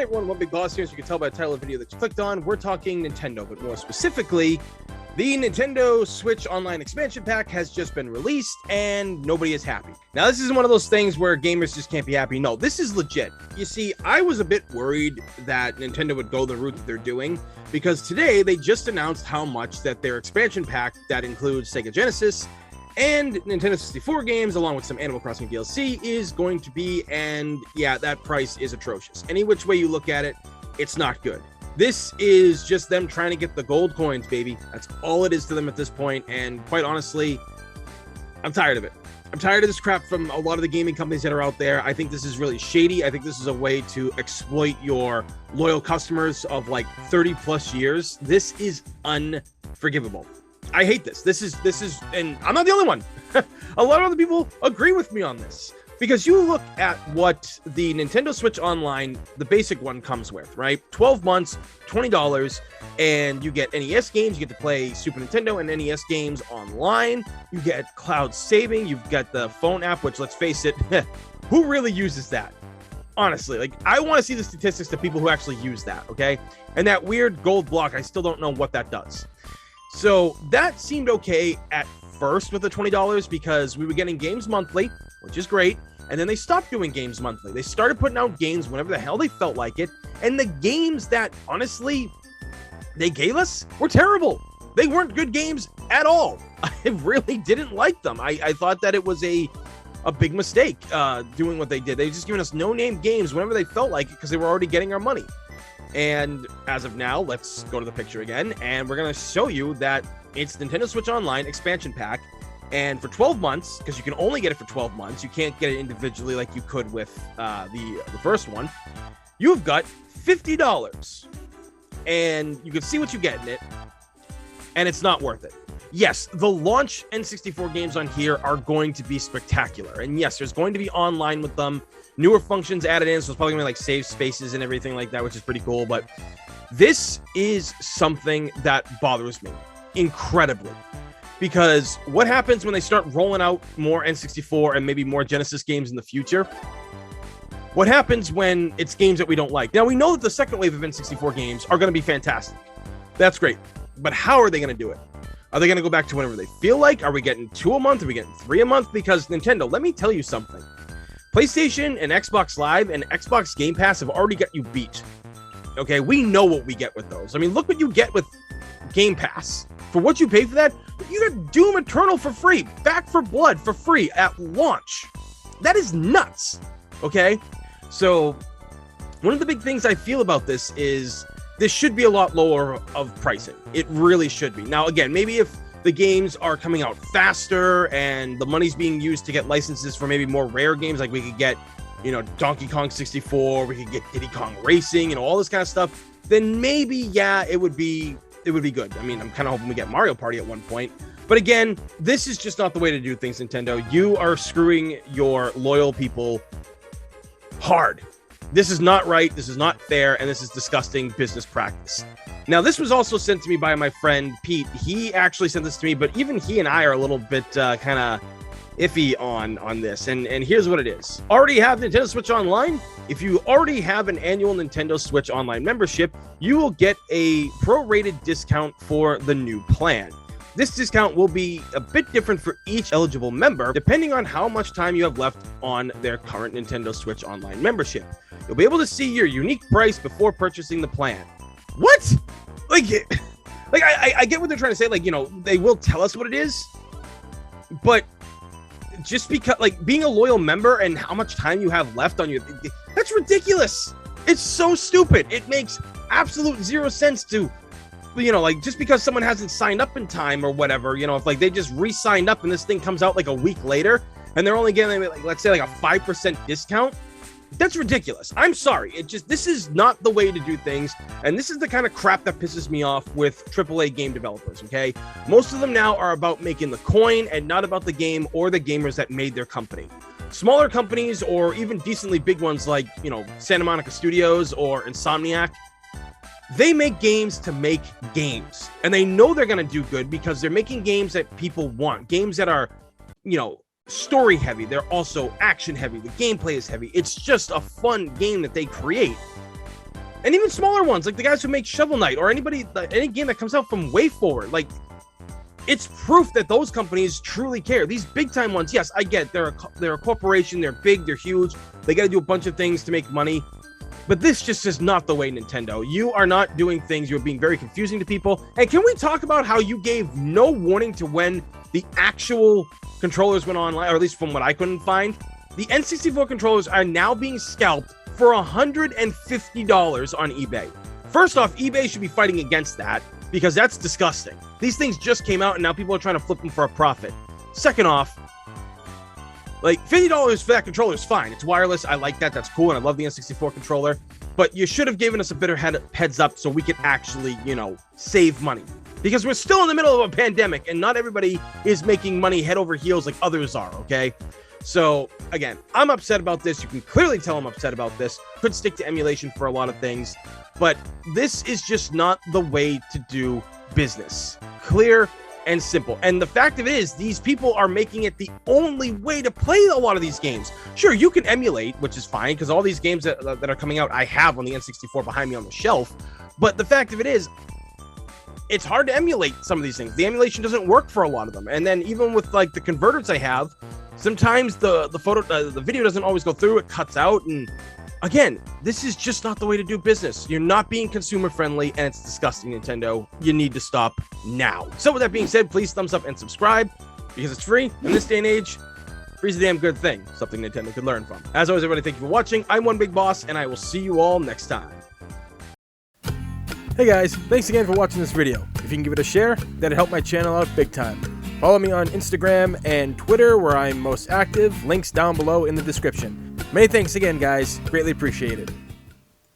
Hey everyone, One Big Boss here. As you can tell by the title of the video that you clicked on, we're talking Nintendo, but more specifically, the Nintendo Switch Online expansion pack has just been released and nobody is happy. Now, this isn't one of those things where gamers just can't be happy. No, this is legit. You see, I was a bit worried that Nintendo would go the route that they're doing because today they just announced how much that their expansion pack that includes Sega Genesis and Nintendo 64 games, along with some Animal Crossing DLC, is going to be, and yeah, that price is atrocious. Any which way you look at it, it's not good. This is just them trying to get the gold coins, baby. That's all it is to them at this point, and quite honestly, I'm tired of it. I'm tired of this crap from a lot of the gaming companies that are out there. I think this is really shady. I think this is a way to exploit your loyal customers of like 30 plus years. This is unforgivable. I hate this. This is, and I'm not the only one. A lot of other people agree with me on this because you look at what the Nintendo Switch Online, the basic one, comes with, right? 12 months, $20, and you get NES games. You get to play Super Nintendo and NES games online. You get cloud saving. You've got the phone app, which, let's face it, who really uses that? Honestly, like, I want to see the statistics of people who actually use that, okay? And that weird gold block, I still don't know what that does. So that seemed okay at first with the $20 because we were getting games monthly, which is great. And then they stopped doing games monthly. They started putting out games whenever the hell they felt like it. And the games that, honestly, they gave us were terrible. They weren't good games at all. I really didn't like them. I thought that it was a big mistake doing what they did. They just giving us no-name games whenever they felt like it because they were already getting our money. And as of now, let's go to the picture again, and we're going to show you that it's Nintendo Switch Online expansion pack, and for 12 months, because you can only get it for 12 months, you can't get it individually like you could with the first one, you've got $50, and you can see what you get in it, and it's not worth it. Yes, the launch N64 games on here are going to be spectacular, and yes, there's going to be online with them, newer functions added in, so it's probably gonna be like save spaces and everything like that, which is pretty cool. But this is something that bothers me incredibly, because what happens when they start rolling out more N64 and maybe more Genesis games in the future? What happens when it's games that we don't like? Now, we know that the second wave of N64 games are going to be fantastic. That's great. But how are they going to do it? Are they going to go back to whenever they feel like? Are we getting 2 a month? Are we getting 3 a month? Because Nintendo, let me tell you something. PlayStation and Xbox Live and Xbox Game Pass have already got you beat. Okay, we know what we get with those. I mean, look what you get with Game Pass. For what you pay for that, you got Doom Eternal for free, Back 4 Blood for free at launch. That is nuts. Okay, so one of the big things I feel about this is this should be a lot lower of pricing. It really should be. Now, again, maybe if the games are coming out faster and the money's being used to get licenses for maybe more rare games, like we could get, you know, Donkey Kong 64, we could get Diddy Kong Racing, you know, all this kind of stuff, then maybe, yeah, it would be good. I mean, I'm kind of hoping we get Mario Party at one point. But again, this is just not the way to do things, Nintendo. You are screwing your loyal people hard. This is not right, this is not fair, and this is disgusting business practice. Now, this was also sent to me by my friend Pete. He actually sent this to me, but even he and I are a little bit kind of iffy on this. And here's what it is. Already have Nintendo Switch Online? If you already have an annual Nintendo Switch Online membership, you will get a prorated discount for the new plan. This discount will be a bit different for each eligible member, depending on how much time you have left on their current Nintendo Switch Online membership. You'll be able to see your unique price before purchasing the plan. What? I get what they're trying to say. Like, you know, they will tell us what it is, but just because, like, being a loyal member and how much time you have left on your, that's ridiculous. It's so stupid. It makes absolute zero sense to, you know, like, just because someone hasn't signed up in time or whatever, you know, if like they just re-signed up and this thing comes out like a week later and they're only getting, like, let's say like a 5% discount, that's ridiculous. I'm sorry. This is not the way to do things. And this is the kind of crap that pisses me off with AAA game developers, okay? Most of them now are about making the coin and not about the game or the gamers that made their company. Smaller companies or even decently big ones like, you know, Santa Monica Studios or Insomniac, they make games to make games. And they know they're going to do good because they're making games that people want. Games that are, you know, story heavy. They're also action heavy. The gameplay is heavy. It's just a fun game that they create. And even smaller ones, like the guys who make Shovel Knight or any game that comes out from WayForward, like, it's proof that those companies truly care. These big time ones, yes, I get they're a corporation, they're big, they're huge, they got to do a bunch of things to make money. But this just is not the way, Nintendo. You are not doing things. You're being very confusing to people. And can we talk about how you gave no warning to when the actual controllers went online, or at least from what I couldn't find? The N64 controllers are now being scalped for $150 on eBay. First off, eBay should be fighting against that because that's disgusting. These things just came out and now people are trying to flip them for a profit. Second off, like $50 for that controller is fine. It's wireless. I like that. That's cool. And I love the N64 controller. But you should have given us a better heads up so we could actually, save money. Because we're still in the middle of a pandemic and not everybody is making money head over heels like others are, okay? So, again, I'm upset about this. You can clearly tell I'm upset about this. Could stick to emulation for a lot of things. But this is just not the way to do business. Clear and simple. And the fact of it is, these people are making it the only way to play a lot of these games. Sure, you can emulate, which is fine, because all these games that are coming out, I have on the N64 behind me on the shelf. But the fact of it is, it's hard to emulate some of these things. The emulation doesn't work for a lot of them. And then even with like the converters I have, sometimes the video doesn't always go through. It cuts out. And again, this is just not the way to do business. You're not being consumer friendly, and it's disgusting, Nintendo. You need to stop now. So with that being said, please thumbs up and subscribe because it's free in this day and age. Free's a damn good thing. Something Nintendo could learn from. As always, everybody, thank you for watching. I'm One Big Boss, and I will see you all next time. Hey guys, thanks again for watching this video. If you can give it a share, that'd help my channel out big time. Follow me on Instagram and Twitter, where I'm most active. Links down below in the description. Many thanks again, guys. Greatly appreciated.